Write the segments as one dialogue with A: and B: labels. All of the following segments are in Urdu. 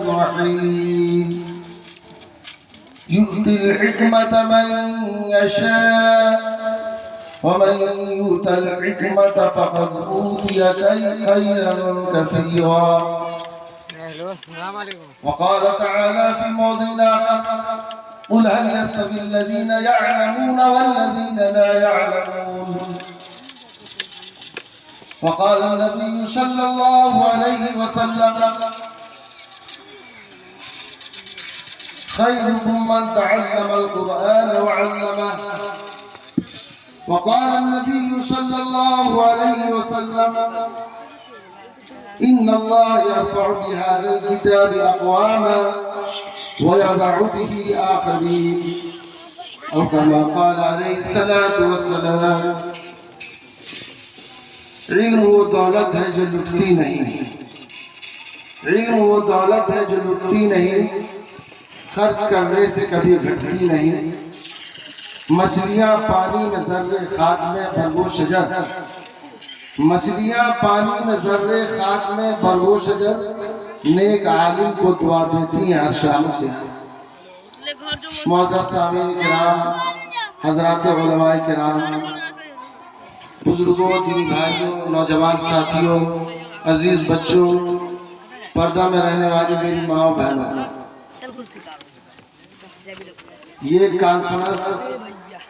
A: الرحيم يؤتي الحكمة من يشاء ومن يؤت الحكمة فقد أوتي خيرا كثيرا. وقال تعالى في موضع آخر قل هل يستوي الذين يعلمون والذين لا يعلمون. وقال النبي صلى الله عليه وسلم خيركم من تعلم القرآن وعلمه. وقال النبي صلى الله عليه وسلم إن الله يرفع بهذا الكتاب أقواما ويضع به آخرين، أو كما قال عليه الصلاة والسلام. علم وہ دولت ہے جو لٹتی نہیں، علم وہ دولت ہے جو لٹتی نہیں، خرچ کرنے سے کبھی گھٹتی نہیں. مچھلیاں پانی میں ذرے خاک میں برگو شجر، مچھلیاں پانی میں ذرے خاک میں برگو شجر، نیک عالم کو دعا دیتی ہیں ہر شام سے. معزز سامعین کرام، حضرات علماء کرام، بزرگوں، دین بھائیوں، نوجوان ساتھیوں، عزیز بچوں، پردہ میں رہنے والی میری ماں و بہنوں، یہ کانفرنس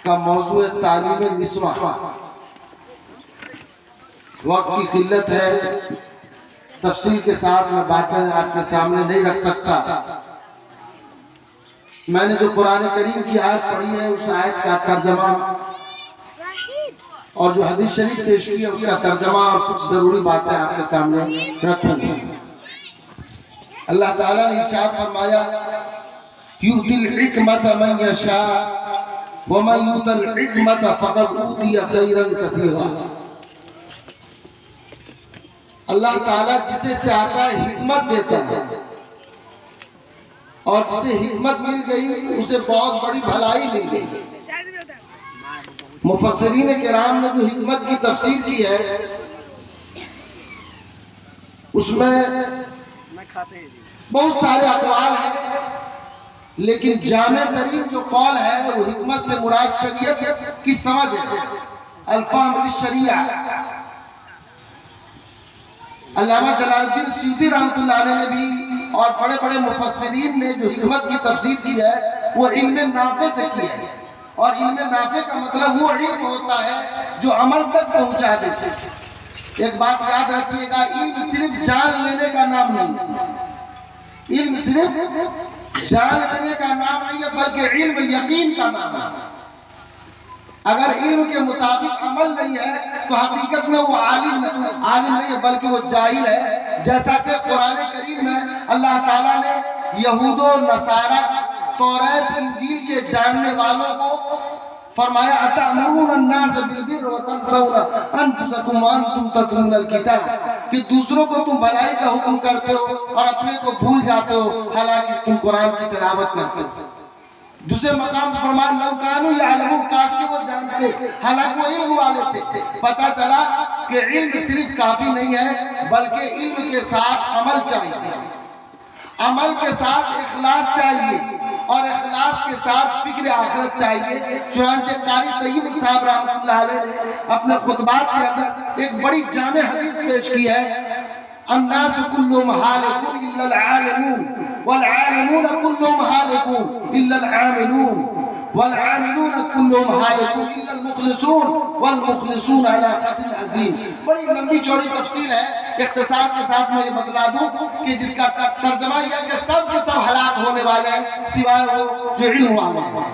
A: کا موضوع تعلیم نسواں. وقت کی قلت ہے، تفصیل کے ساتھ میں باتیں آپ کے سامنے نہیں رکھ سکتا. میں نے جو قرآن کریم کی آیت پڑھی ہے اس آیت کا ترجمہ اور جو حدیث شریف پیش کی ہے اس کا ترجمہ اور کچھ ضروری باتیں آپ کے سامنے رکھوں گا. اللہ تعالیٰ نے ارشاد فرمایا یؤتی الحکمت من یشاء ومن یؤت الحکمت فقد اوتی خیرا کثیرا. اللہ تعالیٰ جسے چاہتا ہے حکمت دیتا ہے، اور جسے حکمت مل گئی اسے بہت بڑی بھلائی مل گئی. مفسرین کرام نے جو حکمت کی تفسیر کی ہے اس میں بہت سارے اقوال ہیں، لیکن جامع ترین جو قول ہے وہ حکمت سے مراد شریعت کی سمجھ ہے، الفہم للشریعہ. علامہ جلال الدین سیوطی رحمۃ اللہ علیہ نے بھی اور بڑے بڑے مفسرین نے جو حکمت کی تفسیر کی ہے وہ علم نافع سے کی ہے. اور علم نافع کا مطلب وہ علم ہوتا ہے جو عمل تک پہنچا دیتے. ایک بات یاد رکھیے گا، علم صرف جان لینے کا نام نہیں، علم صرف جان لینے کا نام نہیں ہے بلکہ علم یقین کا نام ہے. اگر علم کے مطابق عمل نہیں ہے تو حقیقت میں وہ عالم نہیں ہے بلکہ وہ جاہل ہے. جیسا کہ قرآن کریم میں اللہ تعالیٰ نے یہود و نصارہ، توریت انجیل کے جاننے والوں کو فرمایا اتأمرون الناس بالبر وتنسون انفسکم وانتم تتلون الکتاب، کہ دوسروں کو تم بھلائی کا حکم کرتے ہو اور اپنے کو بھول جاتے ہو حالانکہ تم قرآن کی تلاوت کرتے ہو. دوسرے مقام پر فرمایا لو کانوا یعلمون، کاش کہ وہ جانتے، حالانکہ وہ علم والے تھے. پتہ چلا کہ علم صرف کافی نہیں ہے بلکہ علم کے ساتھ عمل چاہیے، عمل کے ساتھ اخلاص چاہیے اور اخلاص کے ساتھ فکر آخرت چاہیے. چنانچہ قاری طیب صاحب رحمۃ اللہ علیہ نے اپنے خطبات کے اندر ایک بڑی جامع حدیث پیش کی ہے الناس كلهم هالكون الا العالمون والعالمون كلهم هالكون الا العاملون والعاملون كلهم هالكون الا المخلصون والمخلصون على خط عظيم. بڑی لمبی چوڑی تفصیل ہے، اختصار کے ساتھ میں یہ بتلا دوں کہ جس کا ترجمہ یہ ہے کہ سب کے سب ہلاک ہونے والے ہیں سوائے وہ جو علم والے ہیں.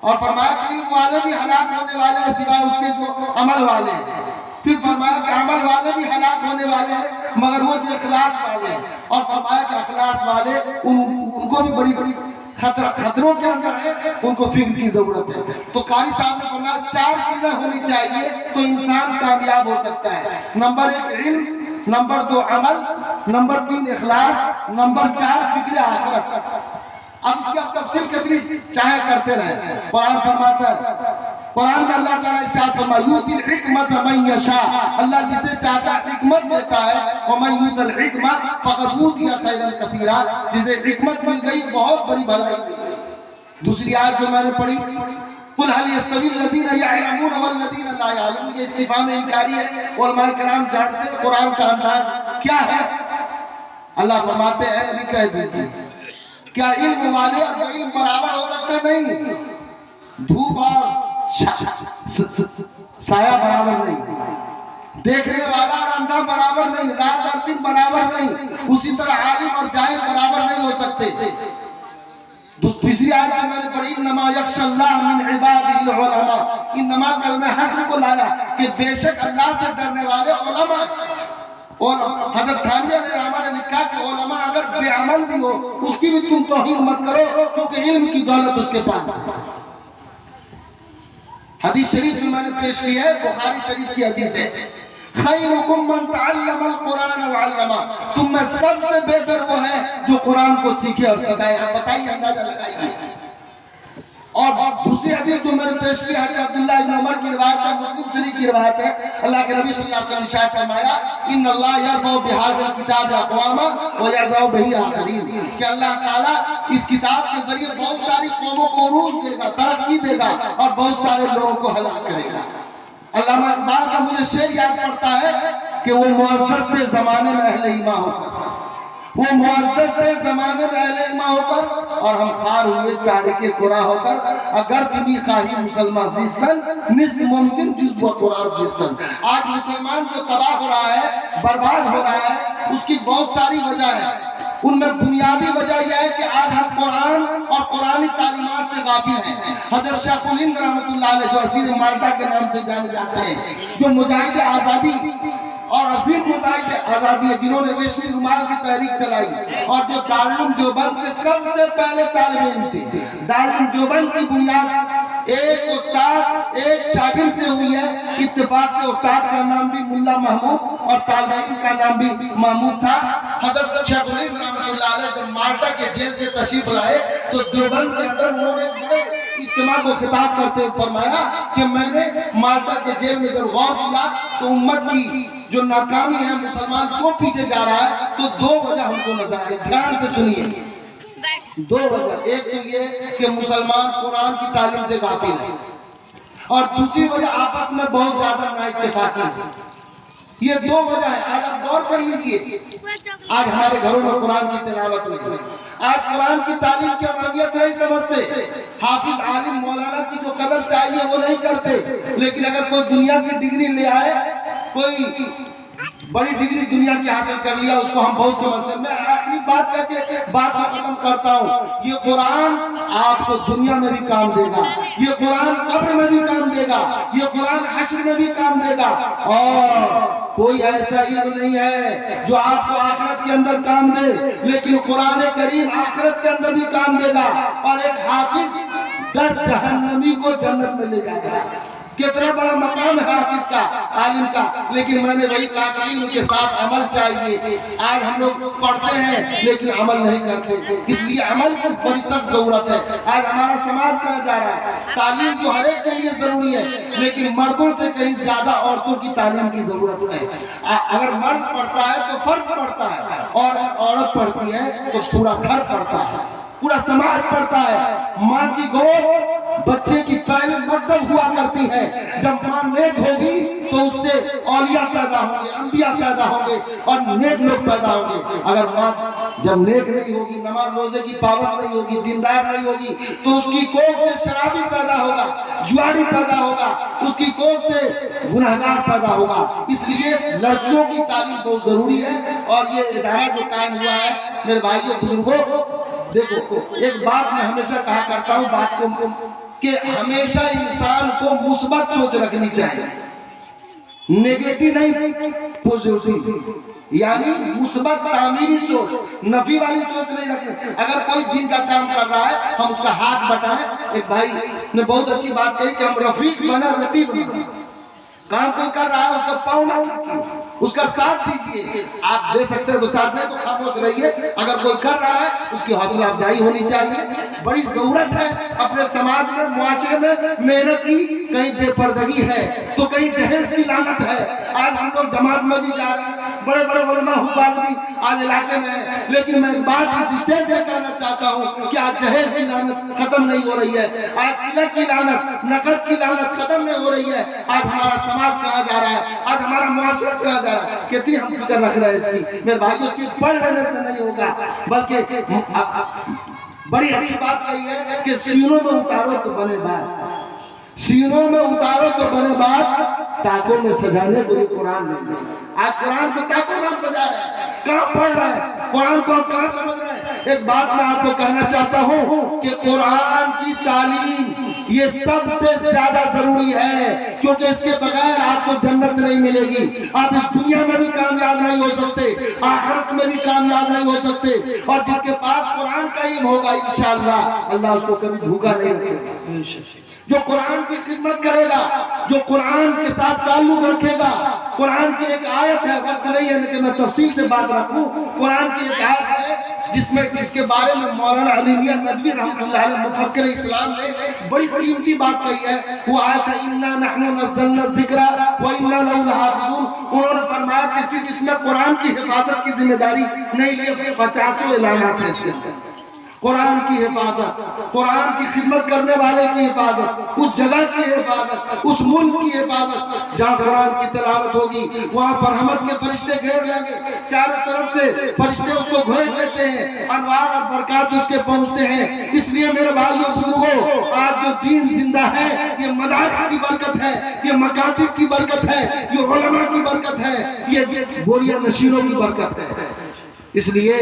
A: اور فرمایا کہ علم والے بھی ہلاک ہونے والے ہیں سوائے اس کے جو عمل والے ہیں. پھر فرمایا کہ عمل والے بھی ہلاک ہونے والے ہیں مگر وہ جو اخلاص والے ہیں. اور فرمایا کہ اخلاص والے ان کو بھی بڑی بڑی خطروں کے اندر ہے، ان کو فکر کی ضرورت ہے. تو قاری صاحب نے فرمایا 4 چیزیں ہونی چاہیے تو انسان کامیاب ہو سکتا ہے. نمبر 1 علم، نمبر 2 عمل، نمبر 3 اخلاص، نمبر 4 فکر آخرت. اب اس کی اب تفصیل کتنی چاہے کرتے رہے. قرآن فرماتا ہے قرآن میں اللہ تعالیٰ ارشاد فرمایا یؤتی الحکمت من یشاء، اللہ جسے چاہتا ہے حکمت دیتا ہے، ومن یؤت الحکمت فقد اوتی خیرا کثیرا، جسے حکمت مل گئی بہت بڑی بھلائی مل گئی۔ دوسری آیت جو میں نے پڑھی قل هل يستوي الذين يعلمون والذين لا يعلمون، یہ استفہام انکاری ہے۔ علماء کرام جانتے ہیں قرآن کا انداز کیا ہے۔ اللہ فرماتے ہیں نبی کہہ دیجیے کیا علم والے اور علم برابر ہو سکتے؟ نہیں، دھوپ اور سایہ برابر نہیں، دیکھنے والا اور اندھا برابر نہیں، رات اور دن برابر نہیں، اسی طرح عالم اور جاہل برابر نہیں ہو سکتے۔ تیسری آیت جو میں نے پڑھی انما یخشی اللہ من عبادہ العلماء، انما کلمہ حسر کو لایا کہ بے شک اللہ سے ڈرنے والے علماء۔ اور حضرت ثانیہ علیہ السلام نے لکھا کہ علماء اگر بے عمل بھی ہو اس کی بھی تم توہین مت کرو، کیونکہ علم کی دولت اس کے پاس ہے۔ حدیث شریف جو میں نے پیش کی ہے بخاری شریف کی حدیث ہے، خیرکم من تعلم القرآن وعلمہ، تم میں سب سے بہتر وہ ہے جو قرآن کو سیکھے اور سکھائے۔ آپ بتائیے، اندازہ لگائیے۔ اور دوسری حدیث جو میں نے پیش کی حضرت عبداللہ ابن عمر کی روایت ہے، مسلم شریف کی روایت ہے، اللہ کے نبی صلی اللہ علیہ وسلم نے ارشاد فرمایا ان اللہ یرفع بہذا الکتاب اقواما ویضع بہ آخرین، کہ اللہ تعالیٰ اس کتاب کے ذریعے بہت ساری قوموں کو عروج دے گا، ترقی دے گا، اور بہت سارے لوگوں کو ہلاک کرے گا۔ علامہ اقبال کا مجھے شعر یاد پڑتا ہے کہ وہ معزز تھے زمانے میں اہل ایمان ہو کر، وہ معزز تھے زمانے میں اہل ایمان ہو کر، اور ہم خار ہوئے تاریک قرآن ہو کر، اگر تمی خواہی مسلمان زیستن نصف ممکن جزو قرآن زیستن۔ آج مسلمان جو تباہ ہو رہا ہے، برباد ہو رہا ہے، اس کی بہت ساری وجہ ہے۔ ان میں بنیادی وجہ یہ ہے کہ آج ہم قرآن اور قرآنی تعلیمات سے غافل ہیں۔ حضرت شیخ الہند رحمۃ اللہ علیہ جو اسیر مالٹا کے نام سے جانے جاتے ہیں، جو مجاہد آزادی اور عظیم مجاہد آزادی ہے، جنہوں نے ریشمی رومال کی تحریک چلائی، اور جو دارالعلوم دیوبند کے سب سے پہلے طالب علم تھے۔ دارالعلوم دیوبند کی بنیاد ایک استاد ایک شاگرد سے ہوئی ہے، اتفاق سے استاد کا نام بھی ملا محمود اور طالب علم کا نام بھی محمود تھا۔ حضرت شیخ الہند رحمۃ اللہ علیہ جب مالٹا کے جیل سے تشریف لائے تو دیوبند کے اندر انہوں نے بڑے اجتماع کو خطاب کرتے ہوئے فرمایا کہ میں نے مالٹا کے جیل میں جب غور کیا تو امت کی جو ناکامی ہے، مسلمان کیوں پیچھے جا رہا ہے، تو دو وجہ ہم کو نظر آئی۔ دھیان سے سنیے، دو وجہ، ایک تو یہ کہ مسلمان قرآن کی تعلیم سے غافل ہے، اور دوسری وجہ آپس میں بہت زیادہ نااتفاقی ہے۔ یہ دو وجہ ہے۔ آج آپ غور کر لیجئے، آج ہمارے گھروں میں قرآن کی تلاوت نہیں، آج قرآن کی تعلیم کی اہمیت نہیں سمجھتے، حافظ عالم مولانا کی جو قدر چاہیے وہ نہیں کرتے، لیکن اگر کوئی دنیا کی ڈگری لے آئے، کوئی بڑی ڈگری دنیا کی حاصل کر لیا، اس کو ہم بہت سمجھتے ہیں۔ میں آخری بات کہہ کے بات کو ختم کرتا ہوں، یہ قرآن آپ کو دنیا میں بھی کام دے گا، یہ قرآن قبر میں بھی کام دے گا، یہ قرآن حشر میں بھی کام دے گا، اور کوئی ایسا علم نہیں ہے جو آپ کو آخرت کے اندر کام دے، لیکن قرآن کریم آخرت کے اندر بھی کام دے گا، اور ایک حافظ 10 جہنمی کو جنت میں لے جائے گا۔ کتنا بڑا مقام ہے حافظ کا، عالم کا، لیکن میں نے وہی کہا کہ علم کے ساتھ عمل چاہیے۔ آج ہم لوگ پڑھتے ہیں لیکن عمل نہیں کرتے، اس لیے عمل کی بڑی سخت ضرورت ہے۔ آج ہمارا سماج کہاں جا رہا ہے؟ تعلیم تو ہر ایک کے لیے ضروری ہے، لیکن مردوں سے کہیں زیادہ عورتوں کی تعلیم کی ضرورت ہے۔ اگر مرد پڑھتا ہے تو فرد پڑھتا ہے، اور عورت پڑھتی ہے تو پورا گھر پڑھتا ہے، پورا سماج پڑھتا ہے۔ ماں کی گود بچے کی پہلی مکتب ہوا کرتی ہے۔ جب ماں نیک ہوگی تو اس سے اولیاء پیدا ہوں گے، انبیاء پیدا ہوں گے، اور نیک لوگ پیدا ہوں گے۔ اگر ماں جب نیک نہیں ہوگی، نماز روزے کی پابند نہیں ہوگی، دیندار نہیں ہوگی، تو اس کی کوکھ سے شرابی پیدا ہوگا، جواری پیدا ہوگا، اس کی کوکھ سے گنہگار پیدا ہوگا۔ اس لیے لڑکیوں کی تعلیم بہت ضروری ہے، اور یہ ادارہ جو قائم ہوا ہے، میرے بھائیوں بزرگوں، دیکھو ایک بات میں ہمیشہ کہا کرتا ہوں، بات کو کہ ہمیشہ انسان کو مثبت سوچ رکھنی چاہیے، نیگیٹو نہیں، پوزیٹیو، یعنی مثبت تعمیری سوچ، نفی والی سوچ نہیں رکھنی۔ اگر کوئی دین کا کام کر رہا ہے ہم اس کا ہاتھ بٹائیں۔ ایک بھائی نے بہت اچھی بات کہی کہ ہم رفیق بنا رقیب بنا، کام کوئی کر رہا ہے اس کا پاؤں نہ کھینچیے، اس کا ساتھ دیجیے، آپ دے سکتے ہیں تو ساتھ نہیں تو خاموش رہیے، اگر کوئی کر رہا ہے اس کی حوصلہ افزائی ہونی چاہیے۔ بڑی ضرورت ہے اپنے سماج میں، معاشرے میں محنت کی، کہیں بے پردگی ہے تو کہیں جہیز کی لعنت ہے۔ آج ہم لوگ جماعت میں بھی جا رہے ہیں، بڑے بڑے علماء حفاظ بھی آج علاقے میں ہیں، لیکن میں ایک بات اس اسٹیج پہ کہنا چاہتا ہوں کہ آج جہیز کی لعنت ختم نہیں ہو رہی ہے، آج تلک کی لعنت، نقد کی لعنت ختم نہیں ہو رہی ہے۔ آج ہمارا سماج کہاں جا رہا ہے، آج ہمارا معاشرہ کہاں جا رہا ہے، کتنی ہم فکر رکھ رہے ہیں اس کی۔ میرے بھائیو صرف پڑھ لینے سے نہیں ہوگا، بلکہ بڑی اچھی بات کہی ہے کہ سینوں میں اتارو تو بنے بات، سینوں میں اتارو تو بنے بات، تاکوں میں سجانے کو یہ قرآن نہیں ہے۔ آج قرآن سے تاکوں میں ہم سجا رہے ہیں، کہاں پڑھ رہے ہیں قرآن کو، ہم کہاں سمجھ رہے ہیں۔ ایک بات میں آپ کو کہنا چاہتا ہوں کہ قرآن کی تعلیم یہ سب سے زیادہ ضروری ہے، کیونکہ اس کے بغیر آپ کو جنت نہیں ملے گی، آپ اس دنیا میں بھی کامیاب نہیں ہو سکتے، آخرت میں بھی کامیاب نہیں ہو سکتے۔ اور جس کے پاس قرآن کا علم ہوگا انشاءاللہ اللہ اس کو کبھی بھوکا نہیں رکھے گا۔ جو قرآن کی خدمت کرے گا، جو قرآن کے ساتھ تعلق رکھے گا، قرآن کی ایک آیت ہے، وقت نہیں ہے لیکن میں تفصیل سے بات رکھوں، قرآن کی ایک آیت ہے جس کے بارے میں مولانا علی میاں ندوی رحمۃ اللہ علیہ مفکر اسلام نے بڑی قیمتی بات کہی ہے۔ وہ آیت ہے اِنَّا نَحْنُ نَزَّلْنَا الذِّكْرَ وَإِنَّا لَهُ لَحَافِظُونَ۔ انہوں نے فرمایا کہ صرف اس میں قرآن کی حفاظت کی ذمہ داری نہیں لی، 50 اعلانات ہیں اس کے، قرآن کی حفاظت، قرآن کی خدمت کرنے والے کی حفاظت، اس جگہ کی حفاظت، اس ملک کی حفاظت جہاں قرآن کی تلاوت ہوگی، وہاں پر رحمت کے فرشتے گھیر لیں گے، چاروں طرف سے فرشتے اس کو گھیر لیتے ہیں، انوار اور برکات اس کے پہنچتے ہیں۔ اس لیے میرے بھائیوں بزرگوں، آج جو دین زندہ ہے یہ مدارس کی برکت ہے، یہ مکاتب کی برکت ہے، یہ علماء کی برکت ہے، یہ بوریا نشینوں کی برکت ہے۔ اس لیے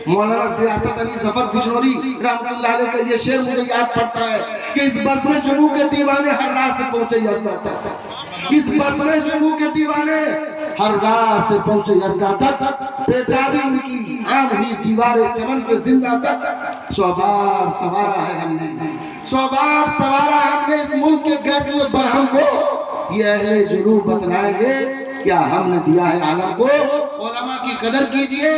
A: مولانا ریاست علی ظفر بجنوری رحمت اللہ علیہ کا یہ شعر مجھے یاد پڑتا ہے کہ اس بزم جنوب کے دیوانے ہر راہ سے پہنچے یزدہ تک، اس بزم جنوب کے دیوانے ہر راہ سے پہنچے یزدہ تک، بیتابی ان کی عام ہی دیوار چمن سے زندہ تک، سوبار سوارا ہے ہم نے، سوبار سوارا ہم نے اس ملک کے گیسوئے برہم کو، یہ اہل جنوب بتلائیں گے کیا ہم نے دیا ہے عالم کو۔ علماء کی قدر کیجئے،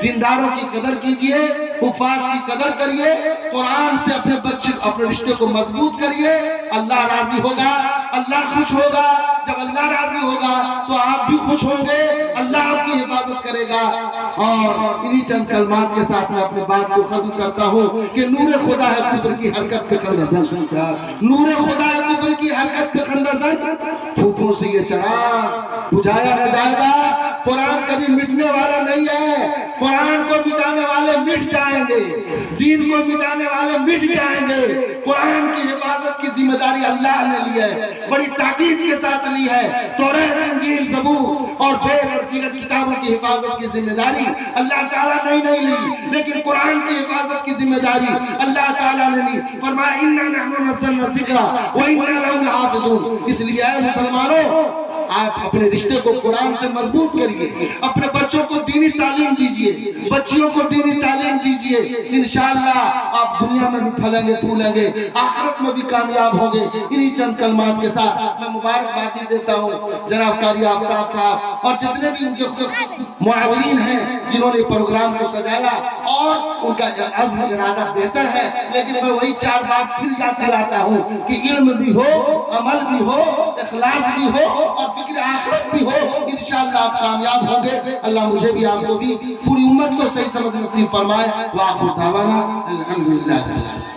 A: دینداروں کی قدر کیجئے، حفاظ کی قدر کریے، قرآن سے اپنے بچے اپنے رشتے کو مضبوط کریے، اللہ راضی ہوگا، اللہ خوش ہوگا۔ جب اللہ راضی ہوگا تو آپ بھی خوش ہوں گے، اللہ آپ کی حفاظت کرے گا۔ اور انہی چند کلمات کے ساتھ میں اپنے بات کو ختم کرتا ہوں کہ نور خدا ہے کفر کی حرکت پہ خندہ زن، نور خدا ہے کفر کی حرکت پہ خندہ زن، پھوکوں سے یہ چراغ بجھایا نہ جائے گا۔ قرآن کبھی مٹنے والا نہیں ہے، قرآن کو مٹانے والے مٹ جائیں گے، دین کو مٹانے والے مٹ جائیں گے۔ قرآن کی حفاظت کی ذمہ داری اللہ نے لی ہے، بڑی تاکید کے ساتھ لی ہے۔ توریت، انجیل، زبور اور بیل اور دیگر کتابوں کی حفاظت کی ذمہ داری اللہ تعالیٰ نے نہیں لی، لیکن قرآن کی حفاظت کی ذمہ داری اللہ تعالیٰ نے لی۔ فرمایا اِنَّا نَحْنُ نَزَّلْنَا الذِّكْرَ وَإِنَّا لَهُ لَحَافِظُونَ۔ اس لیے اے مسلمانوں، آپ اپنے رشتے کو قرآن سے مضبوط کریے، اپنے بچوں کو دینی تعلیم دیجئے، بچیوں کو دینی تعلیم دیجئے، انشاءاللہ آپ دنیا میں بھی پھلیں گے پھولیں گے، آخرت میں بھی کامیاب ہوں گے۔ انہی چند کلمات کے ساتھ میں مبارکبادی دیتا ہوں جناب قاری آفتاب صاحب اور جتنے بھی ان کے معاونین ہیں جنہوں نے پروگرام کو سجایا، اور ان کا عزم ارادہ بہتر ہے، لیکن میں وہی 4 بات پھر یاد دلاتا ہوں کہ علم بھی ہو، عمل بھی ہو، اخلاص بھی ہو اور فکر آخرت بھی ہو، انشاءاللہ آپ کامیاب ہوں گے۔ اللہ مجھے بھی آپ کو بھی پوری امت کو صحیح سمجھ نصیب فرمائے۔ وآخر دعوانا الحمدللہ۔